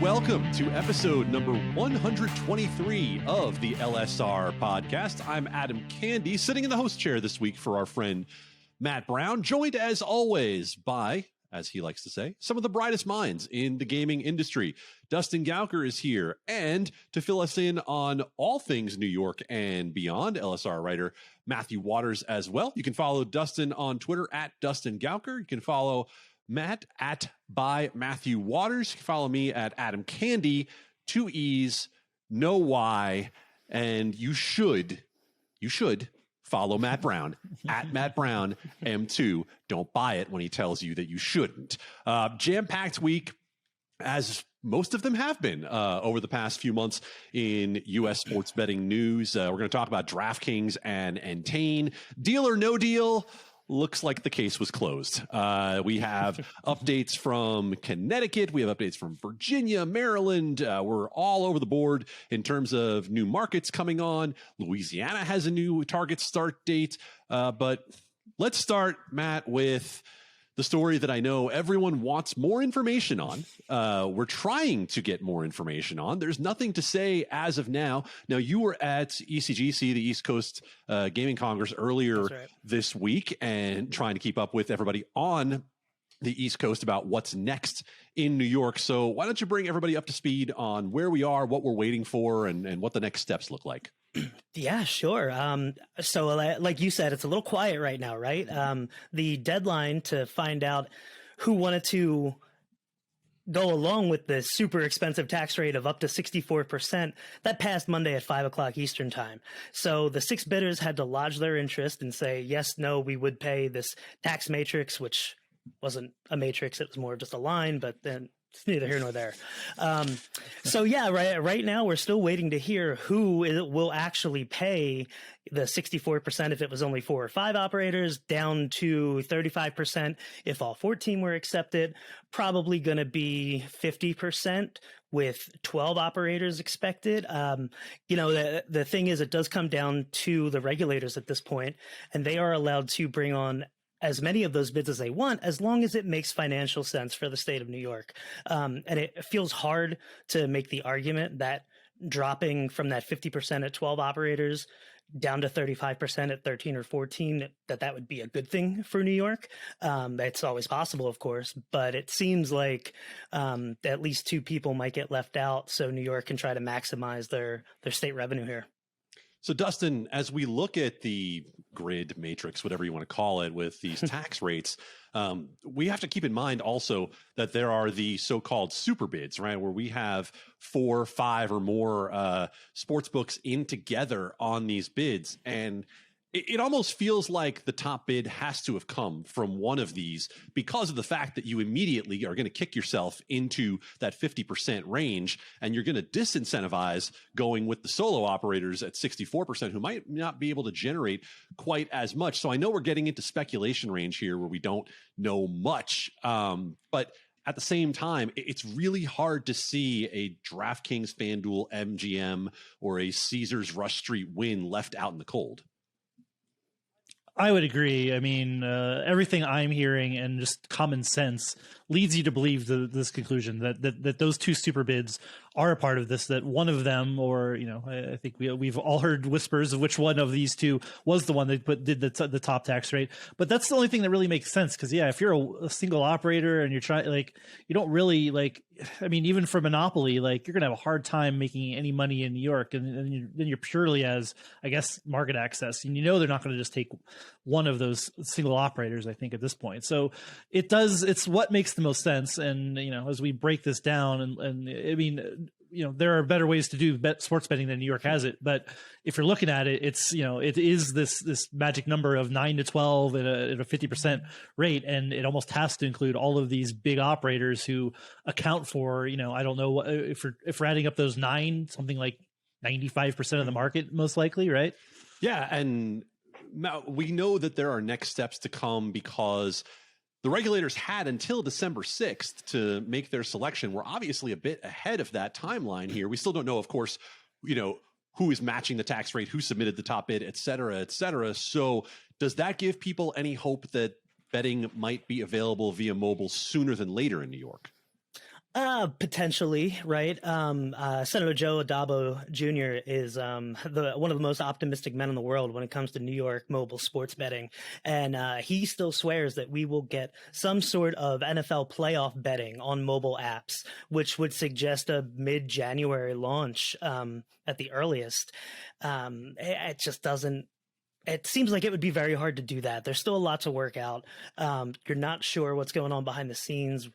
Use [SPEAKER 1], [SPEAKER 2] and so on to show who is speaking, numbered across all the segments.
[SPEAKER 1] welcome to episode number 123 of the LSR Podcast. I'm Adam Candy, sitting in the host chair this week for our friend Matt Brown, joined as always by, as he likes to say, some of the brightest minds in the gaming industry. Dustin Gauker is here, and to fill us in on all things New York and beyond, LSR writer Matthew Waters as well. You can follow Dustin on Twitter at Dustin Gauker. You can follow Matt at by Matthew Waters. You can follow me at Adam Candy, 2 E's, no Y, and you should follow Matt Brown at Matt Brown M2. Don't buy it when he tells you that you shouldn't. Jam-packed week, as most of them have been over the past few months in U.S. sports betting news. We're going to talk about DraftKings and Entain. Deal or no deal? Looks like the case was closed. We have updates from Connecticut. We have updates from Virginia, Maryland. We're all over the board in terms of new markets coming on. Louisiana has a new target start date. But let's start, Matt, with the story that I know everyone wants more information on. We're trying to get more information on. There's nothing to say as of now. Now, you were at ECGC, the East Coast Gaming Congress, earlier this week, and trying to keep up with everybody on the East Coast about what's next in New York. So why don't you bring everybody up to speed on where we are, what we're waiting for, and what the next steps look like?
[SPEAKER 2] Yeah, sure. So like you said, it's a little quiet right now, right? The deadline to find out who wanted to go along with the super expensive tax rate of up to 64%, that passed Monday at 5 o'clock Eastern time. So the 6 bidders had to lodge their interest and say, yes, no, we would pay this tax matrix, which wasn't a matrix. It was more just a line, but then it's neither here nor there. So yeah, right now we're still waiting to hear who will actually pay the 64% if it was only 4 or 5 operators, down to 35% if all 14 were accepted. Probably going to be 50% with 12 operators expected. The thing is, it does come down to the regulators at this point, and they are allowed to bring on as many of those bids as they want, as long as it makes financial sense for the state of New York. And it feels hard to make the argument that dropping from that 50% at 12 operators down to 35% at 13 or 14, that would be a good thing for New York. It's always possible, of course, but it seems like at least 2 people might get left out, so New York can try to maximize their state revenue here.
[SPEAKER 1] So, Dustin, as we look at the grid matrix, whatever you want to call it, with these tax rates, we have to keep in mind also that there are the so-called super bids, right, where we have 4, 5 or more sports books in together on these bids. And it almost feels like the top bid has to have come from one of these because of the fact that you immediately are going to kick yourself into that 50% range, and you're going to disincentivize going with the solo operators at 64% who might not be able to generate quite as much. So I know we're getting into speculation range here where we don't know much, but at the same time, it's really hard to see a DraftKings, FanDuel, MGM, or a Caesars Rush Street win left out in the cold.
[SPEAKER 3] I would agree. I mean, everything I'm hearing and just common sense leads you to believe this conclusion that those 2 super bids are a part of this, that one of them, or, I think we've all heard whispers of which one of these 2 was the one that did the top tax rate. But that's the only thing that really makes sense. Cause yeah, if you're a single operator and you're trying, you don't really even for Monopoly, you're going to have a hard time making any money in New York. And then you're purely as, I guess, market access. And they're not going to just take one of those single operators, I think, at this point. So it's what makes the most sense. And, as we break this down there are better ways to do sports betting than New York has it. But if you're looking at it, it's, it is this magic number of 9 to 12 at a 50% rate. And it almost has to include all of these big operators who account for, I don't know if we're adding up those 9, something like 95% of the market, most likely. Right.
[SPEAKER 1] Yeah. And we know that there are next steps to come because the regulators had until December 6th to make their selection. We're obviously a bit ahead of that timeline here. We still don't know, of course, who is matching the tax rate, who submitted the top bid, et cetera, et cetera. So does that give people any hope that betting might be available via mobile sooner than later in New York?
[SPEAKER 2] Potentially, right? Senator Joe Adabo Jr. is one of the most optimistic men in the world when it comes to New York mobile sports betting, and he still swears that we will get some sort of NFL playoff betting on mobile apps, which would suggest a mid-January launch at the earliest. It just doesn't. It seems like it would be very hard to do that. There's still a lot to work out. You're not sure what's going on behind the scenes,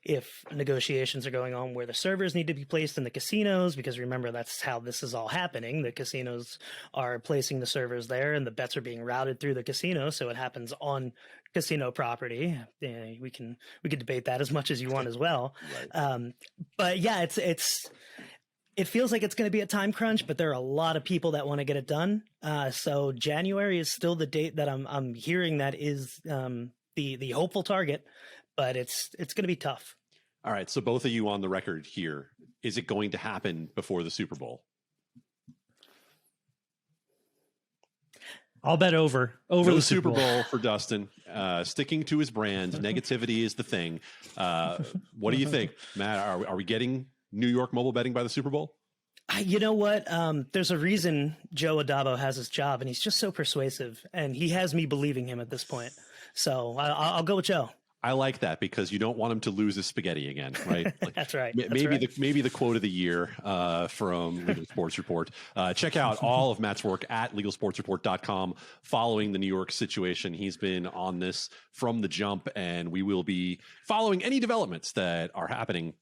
[SPEAKER 2] if negotiations are going on where the servers need to be placed in the casinos, because remember, that's how this is all happening. The casinos are placing the servers there and the bets are being routed through the casino. So it happens on casino property. We can debate that as much as you want as well. Right. But yeah, it feels like it's going to be a time crunch, but there are a lot of people that want to get it done. So January is still the date that I'm hearing that is the hopeful target, but it's going to be tough.
[SPEAKER 1] All right. So both of you on the record here, is it going to happen before the Super Bowl?
[SPEAKER 3] I'll bet over
[SPEAKER 1] the Super Bowl for Dustin. Sticking to his brand, negativity is the thing. What do you think, Matt? Are we getting New York mobile betting by the Super Bowl?
[SPEAKER 2] You know what? There's a reason Joe Adabo has his job, and he's just so persuasive, and he has me believing him at this point. So I'll go with Joe.
[SPEAKER 1] I like that because you don't want him to lose his spaghetti again, right? Like,
[SPEAKER 2] That's right.
[SPEAKER 1] Maybe the quote of the year from Legal Sports Report. Check out all of Matt's work at legalsportsreport.com following the New York situation. He's been on this from the jump, and we will be following any developments that are happening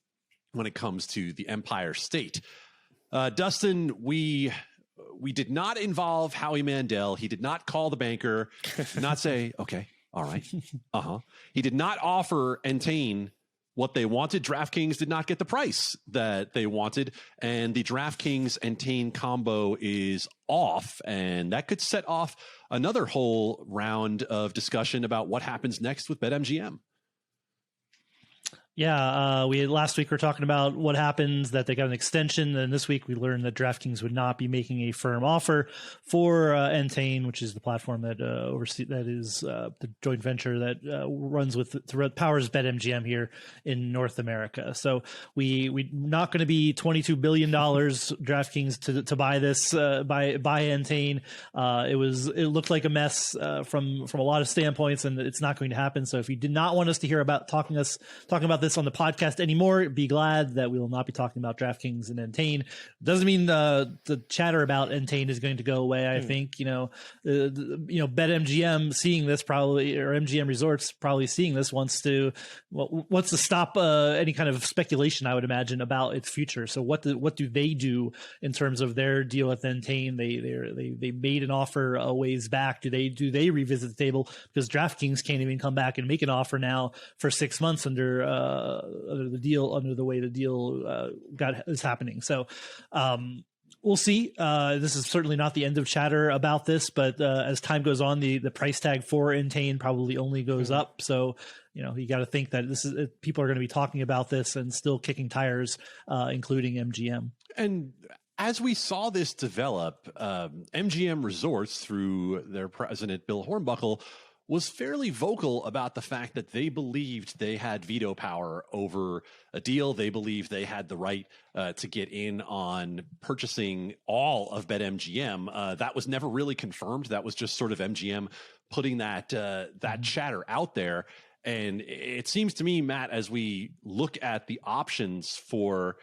[SPEAKER 1] when it comes to the Empire State. Dustin, we did not involve Howie Mandel. He did not call the banker, did not say, okay, all right. He did not offer Entain what they wanted. DraftKings did not get the price that they wanted. And the DraftKings-Entain combo is off. And that could set off another whole round of discussion about what happens next with BetMGM.
[SPEAKER 3] Yeah, last week we were talking about what happens, that they got an extension, and this week we learned that DraftKings would not be making a firm offer for Entain, which is the platform that is the joint venture that powers BetMGM here in North America. So we're not going to be $22 billion DraftKings to buy this by Entain. It looked like a mess from a lot of standpoints, and it's not going to happen. So if you did not want us to hear about talking about this on the podcast anymore, be glad that we will not be talking about DraftKings and Entain. Doesn't mean the chatter about Entain is going to go away. I think BetMGM seeing this probably, or MGM Resorts probably seeing this wants to stop any kind of speculation, I would imagine, about its future. So what do they do in terms of their deal with Entain? They made an offer a ways back. Do they revisit the table, because DraftKings can't even come back and make an offer now for 6 months under the way the deal is happening. So we'll see. This is certainly not the end of chatter about this, but as time goes on, the price tag for Entain probably only goes up. So you got to think that people are going to be talking about this and still kicking tires, including MGM. And
[SPEAKER 1] as we saw this develop, MGM Resorts, through their president Bill Hornbuckle, was fairly vocal about the fact that they believed they had veto power over a deal. They believed they had the right to get in on purchasing all of BetMGM. That was never really confirmed. That was just sort of MGM putting that chatter out there. And it seems to me, Matt, as we look at the options for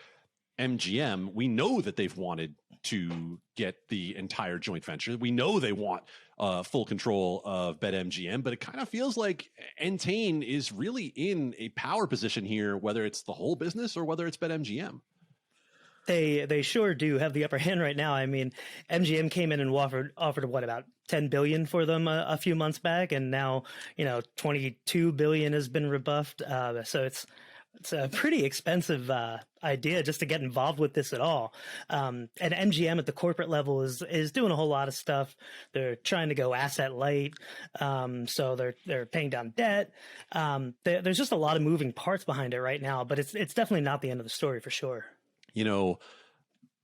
[SPEAKER 1] MGM, we know that they've wanted to get the entire joint venture. We know they want full control of BetMGM, but it kind of feels like Entain is really in a power position here, whether it's the whole business or whether it's BetMGM.
[SPEAKER 2] They sure do have the upper hand right now. I mean, MGM came in and offered what, about $10 billion for them a few months back, and now $22 billion has been rebuffed. So it's a pretty expensive idea just to get involved with this at all. And MGM at the corporate level is doing a whole lot of stuff. They're trying to go asset light. So they're paying down debt. There's just a lot of moving parts behind it right now, but it's definitely not the end of the story for sure.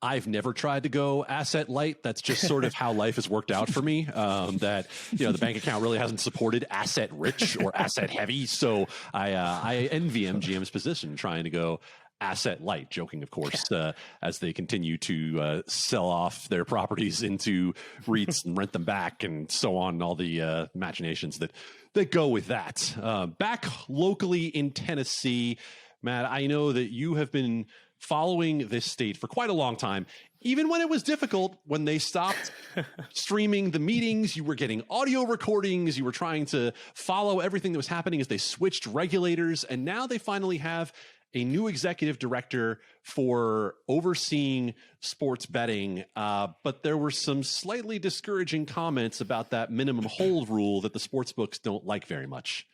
[SPEAKER 1] I've never tried to go asset light. That's just sort of how life has worked out for me. The bank account really hasn't supported asset rich or asset heavy. So I envy MGM's position trying to go asset light, joking, of course, as they continue to sell off their properties into REITs and rent them back and so on, and all the machinations that go with that. Back locally in Tennessee, Matt, I know that you have been following this state for quite a long time. Even when it was difficult, when they stopped streaming the meetings, you were getting audio recordings, you were trying to follow everything that was happening as they switched regulators, and now they finally have a new executive director for overseeing sports betting. But there were some slightly discouraging comments about that minimum hold rule that the sports books don't like very much.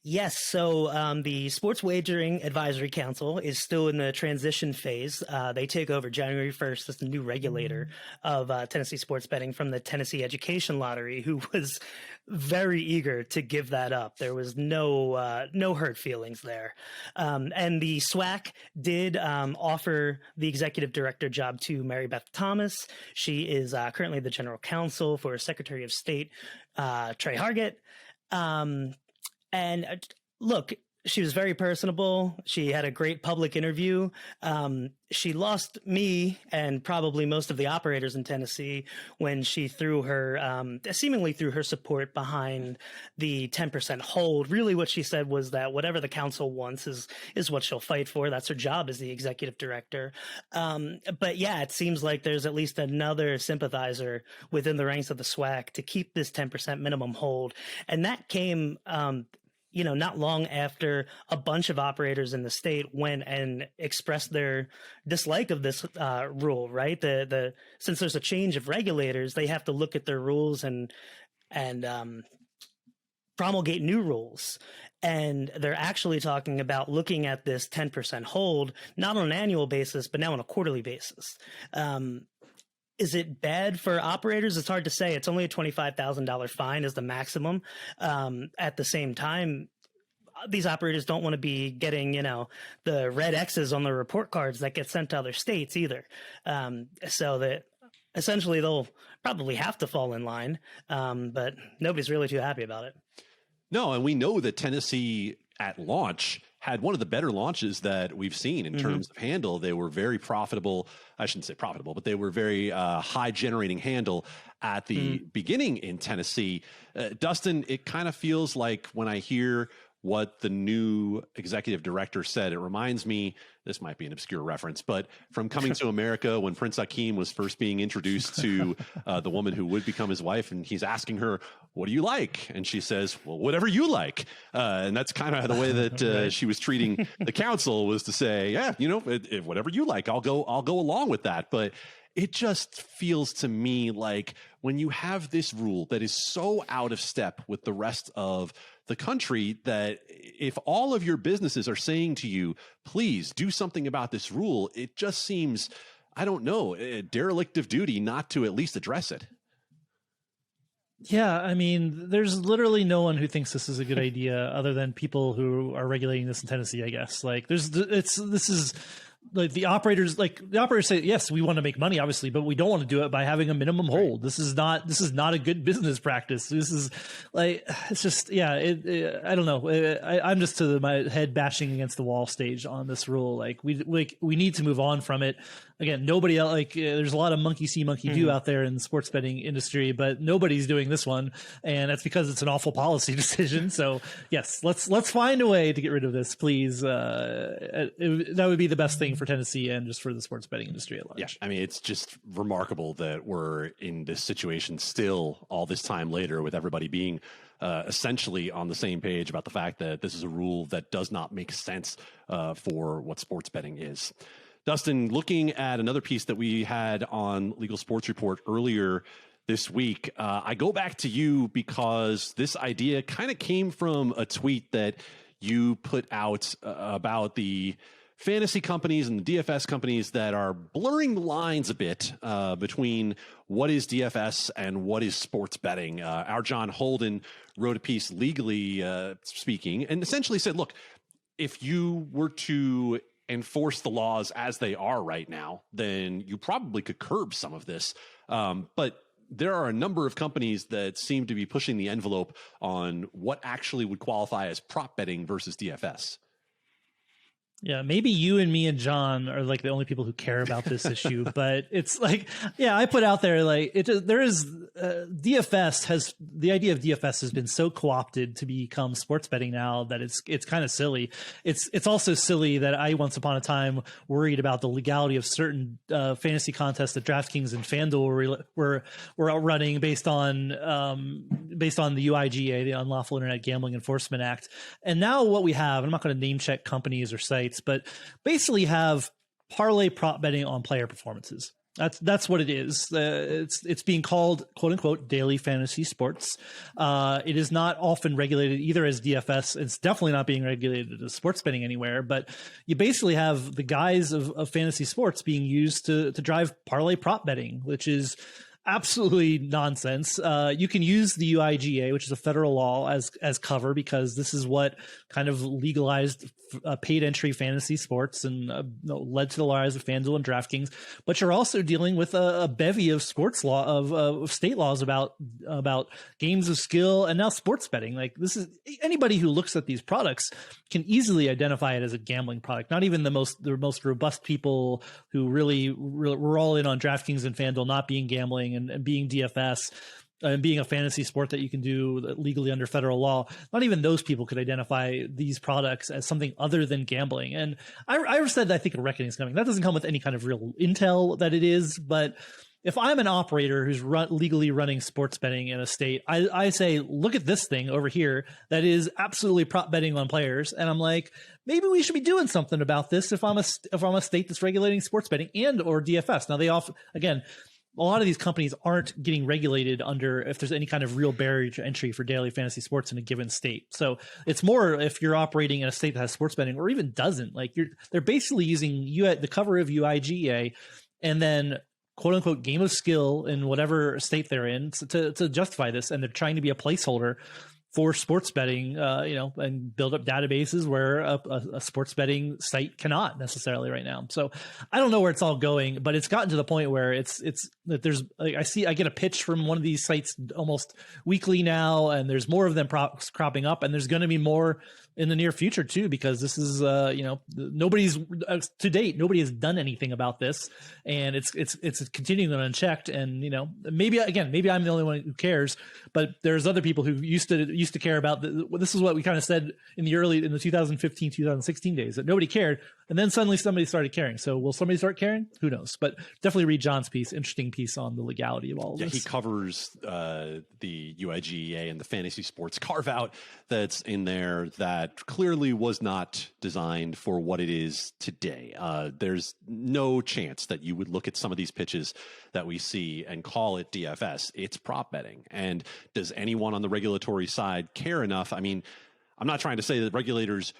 [SPEAKER 2] Yes, so the Sports Wagering Advisory Council is still in the transition phase. They take over January 1st as the new regulator of Tennessee sports betting from the Tennessee Education Lottery, who was very eager to give that up. There was no hurt feelings there. And the SWAC did offer the executive director job to Mary Beth Thomas. She is currently the general counsel for Secretary of State Trey Hargett. And look, she was very personable. She had a great public interview. She lost me and probably most of the operators in Tennessee when she seemingly threw her support behind the 10% hold. Really what she said was that whatever the council wants is what she'll fight for. That's her job as the executive director. But yeah, it seems like there's at least another sympathizer within the ranks of the SWAC to keep this 10% minimum hold. And that came, not long after a bunch of operators in the state went and expressed their dislike of this rule, right? Since there's a change of regulators, they have to look at their rules and promulgate new rules. And they're actually talking about looking at this 10% hold, not on an annual basis, but now on a quarterly basis. Is it bad for operators? It's hard to say. It's only a $25,000 fine is the maximum. At the same time, these operators don't want to be getting, the red X's on the report cards that get sent to other states either. So that essentially they'll probably have to fall in line. But nobody's really too happy about it.
[SPEAKER 1] No, and we know that Tennessee at launch had one of the better launches that we've seen in terms of handle. They were very profitable. I shouldn't say profitable, but they were very high generating handle at the beginning in Tennessee. Dustin, it kind of feels like when I hear what the new executive director said, it reminds me, this might be an obscure reference, but from Coming to America, when Prince Akeem was first being introduced to the woman who would become his wife, and he's asking her, what do you like? And she says, well, whatever you like. And that's kind of the way that right. She was treating the council, was to say, yeah, if whatever you like, I'll go along with that. But it just feels to me like when you have this rule that is so out of step with the rest of the country, that if all of your businesses are saying to you, please do something about this rule, it just seems, I don't know, a derelict of duty not to at least address it.
[SPEAKER 3] Yeah, I mean, there's literally no one who thinks this is a good idea other than people who are regulating this in Tennessee, I guess. Like this is like the operators say, yes, we want to make money, obviously, but we don't want to do it by having a minimum hold. Right. This is not a good business practice. This is like, it's just, yeah, I don't know. I'm just to my head bashing against the wall stage on this rule. Like we need to move on from it. Again, nobody else, there's a lot of monkey see, monkey do out there in the sports betting industry, but nobody's doing this one. And that's because it's an awful policy decision. So yes, let's find a way to get rid of this, please. That would be the best thing for Tennessee and just for the sports betting industry at large.
[SPEAKER 1] Yeah. I mean, it's just remarkable that we're in this situation still all this time later, with everybody being essentially on the same page about the fact that this is a rule that does not make sense for what sports betting is. Dustin, looking at another piece that we had on Legal Sports Report earlier this week, I go back to you because this idea kind of came from a tweet that you put out about the fantasy companies and the DFS companies that are blurring the lines a bit between what is DFS and what is sports betting. Our John Holden wrote a piece, legally speaking, and essentially said, look, if you were to enforce the laws as they are right now, then you probably could curb some of this. But there are a number of companies that seem to be pushing the envelope on what actually would qualify as prop betting versus DFS.
[SPEAKER 3] Yeah, maybe you and me and John are like the only people who care about this issue, but it's like, yeah, I put out there like there is DFS has the idea of DFS has been so co-opted to become sports betting now that it's kind of silly. It's also silly that I once upon a time worried about the legality of certain fantasy contests that DraftKings and FanDuel were running based on the UIGA, the Unlawful Internet Gambling Enforcement Act, and now what we have, I'm not going to name check companies or sites, but basically have parlay prop betting on player performances. That's what it is. It's being called quote unquote daily fantasy sports. It is not often regulated either as DFS. It's definitely not being regulated as sports betting anywhere. But you basically have the guise of fantasy sports being used to drive parlay prop betting, which is absolutely nonsense. You can use the UIGA, which is a federal law, as cover, because this is what kind of legalized paid entry fantasy sports and led to the rise of FanDuel and DraftKings. But you're also dealing with a bevy of sports law of state laws about games of skill and now sports betting. Like, this is, anybody who looks at these products can easily identify it as a gambling product. Not even the most robust people who really were all in on DraftKings and FanDuel not being gambling and being DFS and being a fantasy sport that you can do legally under federal law. Not even those people could identify these products as something other than gambling. And I said that I think a reckoning is coming. That doesn't come with any kind of real intel that it is, but if I'm an operator who's legally running sports betting in a state, I say, look at this thing over here that is absolutely prop betting on players, and I'm like, maybe we should be doing something about this. If I'm a state that's regulating sports betting and or DFS. Now, they often, again, a lot of these companies aren't getting regulated under if there's any kind of real barrier to entry for daily fantasy sports in a given state. So it's more if you're operating in a state that has sports betting or even doesn't. Like, they're basically using the cover of UIGA and then quote unquote game of skill in whatever state they're in to justify this, and they're trying to be a placeholder for sports betting, and build up databases where a sports betting site cannot necessarily right now. So I don't know where it's all going, but it's gotten to the point where it's that there's, like, I get a pitch from one of these sites almost weekly now, and there's more of them cropping up, and there's going to be more in the near future too, because this is, nobody's to date, nobody has done anything about this, and it's continuing unchecked. And, maybe I'm the only one who cares, but there's other people who used to care about this is what we kind of said in the 2015, 2016 days, that nobody cared. And then suddenly somebody started caring. So will somebody start caring? Who knows? But definitely read John's piece, interesting piece on the legality of all of this.
[SPEAKER 1] Yeah, he covers the UIGEA and the fantasy sports carve out that's in there that clearly was not designed for what it is today. There's no chance that you would look at some of these pitches that we see and call it DFS. It's prop betting. And does anyone on the regulatory side care enough? I mean, I'm not trying to say that regulators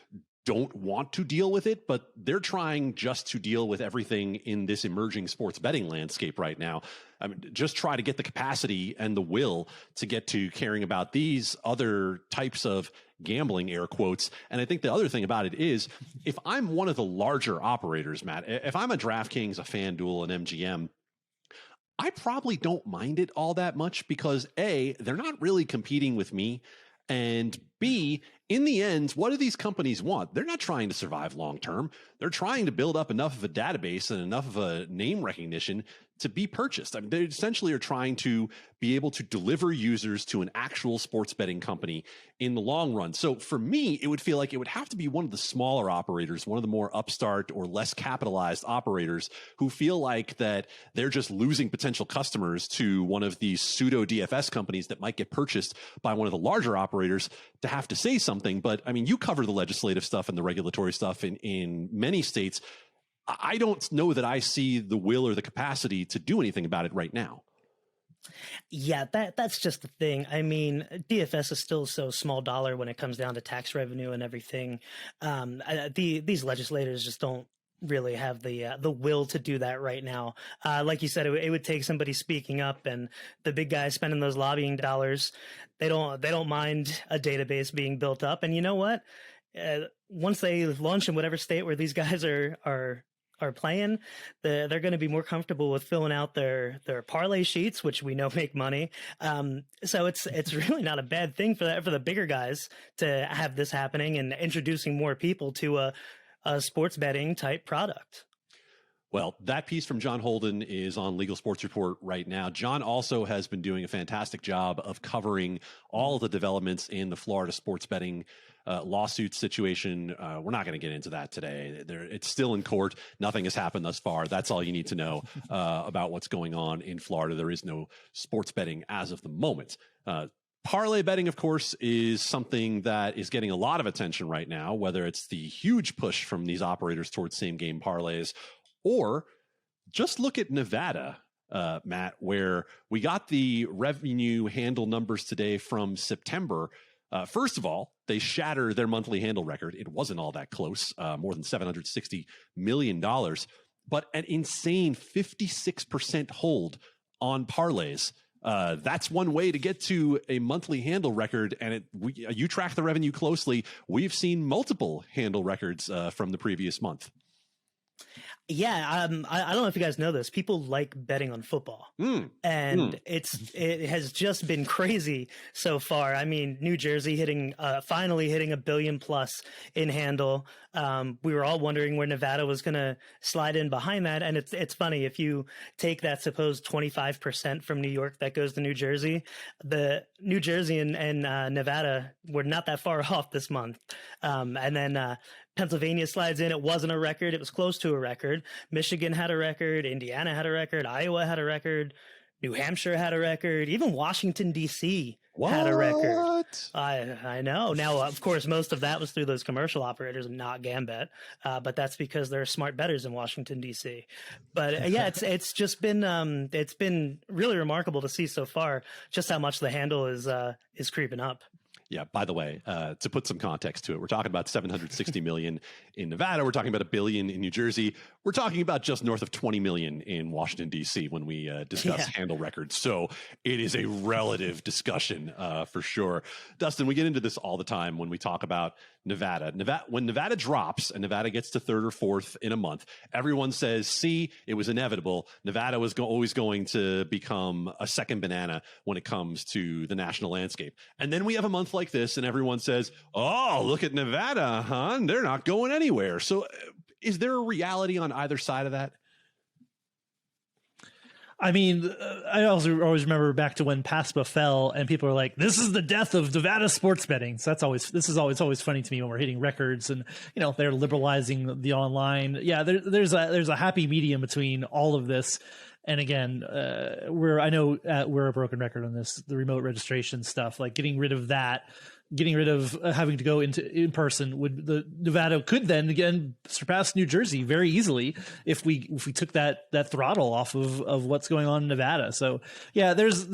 [SPEAKER 1] don't want to deal with it, but they're trying just to deal with everything in this emerging sports betting landscape right now. I mean, just try to get the capacity and the will to get to caring about these other types of gambling, air quotes. And I think the other thing about it is, if I'm one of the larger operators, Matt, if I'm a DraftKings, a FanDuel, an MGM, I probably don't mind it all that much because A, they're not really competing with me. And B, in the end, what do these companies want? They're not trying to survive long term. They're trying to build up enough of a database and enough of a name recognition to be purchased. I mean, they essentially are trying to be able to deliver users to an actual sports betting company in the long run. So for me, it would feel like it would have to be one of the smaller operators, one of the more upstart or less capitalized operators who feel like that they're just losing potential customers to one of these pseudo DFS companies that might get purchased by one of the larger operators to have to say something. But I mean, you cover the legislative stuff and the regulatory stuff in many states. I don't know that I see the will or the capacity to do anything about it right now.
[SPEAKER 2] Yeah, that's just the thing. I mean, DFS is still so small dollar when it comes down to tax revenue and everything. These legislators just don't really have the will to do that right now. Like you said, it would take somebody speaking up, and the big guys spending those lobbying dollars. They don't mind a database being built up. And you know what? Once they launch in whatever state where these guys are playing, they're going to be more comfortable with filling out their parlay sheets, which we know make money. So it's really not a bad thing for the bigger guys to have this happening and introducing more people to a sports betting type product.
[SPEAKER 1] Well, that piece from John Holden is on Legal Sports Report right now. John also has been doing a fantastic job of covering all of the developments in the Florida sports betting lawsuit situation. We're not going to get into that today. It's still in court. Nothing has happened thus far. That's all you need to know about what's going on in Florida. There is no sports betting as of the moment. Parlay betting, of course, is something that is getting a lot of attention right now, whether it's the huge push from these operators towards same game parlays, or just look at Nevada, Matt, where we got the revenue handle numbers today from September. First of all, they shatter their monthly handle record. It wasn't all that close, more than $760 million, but an insane 56% hold on parlays. That's one way to get to a monthly handle record. And you track the revenue closely. We've seen multiple handle records from the previous month.
[SPEAKER 2] Yeah, I don't know if you guys know this. People like betting on football, and it has just been crazy so far. I mean, New Jersey finally hitting $1 billion plus in handle. We were all wondering where Nevada was going to slide in behind that, and it's funny, if you take that supposed 25% from New York that goes to New Jersey, the New Jersey and Nevada were not that far off this month, and then Pennsylvania slides in. It wasn't a record. It was close to a record. Michigan had a record. Indiana had a record. Iowa had a record. New Hampshire had a record. Even Washington, D.C. had a record. I know. Now, of course, most of that was through those commercial operators and not Gambit. But that's because there are smart bettors in Washington, D.C. But yeah, it's just been it's been really remarkable to see so far just how much the handle is creeping up.
[SPEAKER 1] Yeah, by the way, to put some context to it, we're talking about $760 million in Nevada. We're talking about $1 billion in New Jersey. We're talking about just north of $20 million in Washington, D.C. when we discuss handle records. So it is a relative discussion for sure. Dustin, we get into this all the time when we talk about Nevada. When Nevada drops and Nevada gets to third or fourth in a month, everyone says, see, it was inevitable. Nevada was always going to become a second banana when it comes to the national landscape. And then we have a month like this and everyone says, oh, look at Nevada, huh? They're not going anywhere. So is there a reality on either side of that?
[SPEAKER 3] I mean, I also always remember back to when PASPA fell and people were like, this is the death of Nevada sports betting. So this is always funny to me when we're hitting records and, they're liberalizing the online. Yeah, there's a happy medium between all of this. And again, we're a broken record on this, the remote registration stuff, like getting rid of that, getting rid of having to go in person Nevada could then again surpass New Jersey very easily if we took that throttle off of what's going on in Nevada. So yeah, there's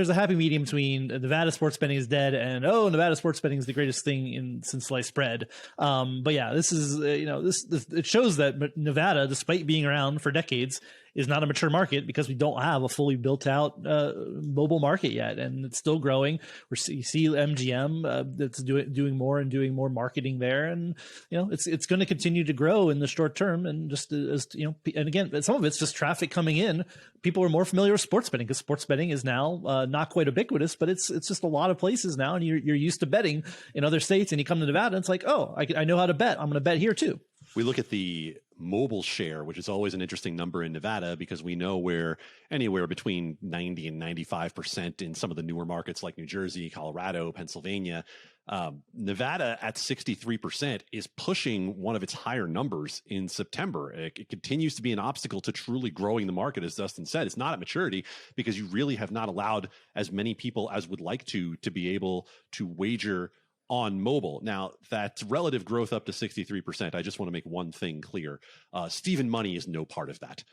[SPEAKER 3] a happy medium between Nevada sports betting is dead and Nevada sports betting is the greatest thing since sliced bread. But yeah, this is it shows that Nevada, despite being around for decades, is not a mature market because we don't have a fully built out mobile market yet, and it's still growing. You see MGM that's doing more marketing there, and it's going to continue to grow in the short term. And just as and again, some of it's just traffic coming in. People are more familiar with sports betting because sports betting is now not quite ubiquitous, but it's just a lot of places now, and you're used to betting in other states, and you come to Nevada, and it's like, I know how to bet. I'm going to bet here too.
[SPEAKER 1] We look at the mobile share, which is always an interesting number in Nevada because we know we're anywhere between 90 and 95% in some of the newer markets like New Jersey, Colorado, Pennsylvania. Nevada at 63% is pushing one of its higher numbers in September. It continues to be an obstacle to truly growing the market, as Dustin said. It's not at maturity because you really have not allowed as many people as would like to be able to wager on mobile. Now, that relative growth up to 63%, I just want to make one thing clear. Stephen Money is no part of that.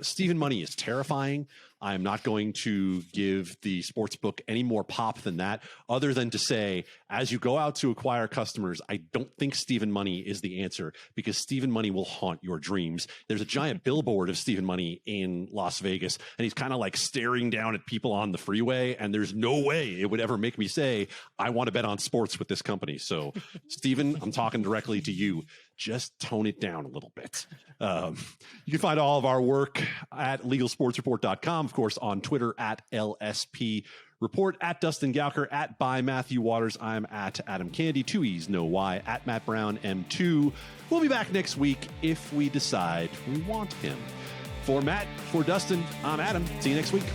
[SPEAKER 1] Stephen Money is terrifying. I'm not going to give the sportsbook any more pop than that, other than to say, as you go out to acquire customers, I don't think Stephen Money is the answer because Stephen Money will haunt your dreams. There's a giant billboard of Stephen Money in Las Vegas, and he's kind of like staring down at people on the freeway, and there's no way it would ever make me say, I want to bet on sports with this company. So, Stephen, I'm talking directly to you. Just tone it down a little bit. You can find all of our work at legalsportsreport.com, of course, on Twitter at LSP Report at Dustin Gowker, at by Matthew Waters. I'm at Adam Candy, 2 E's, no Y, at Matt Brown, M2. We'll be back next week if we decide we want him. For Matt, for Dustin, I'm Adam. See you next week.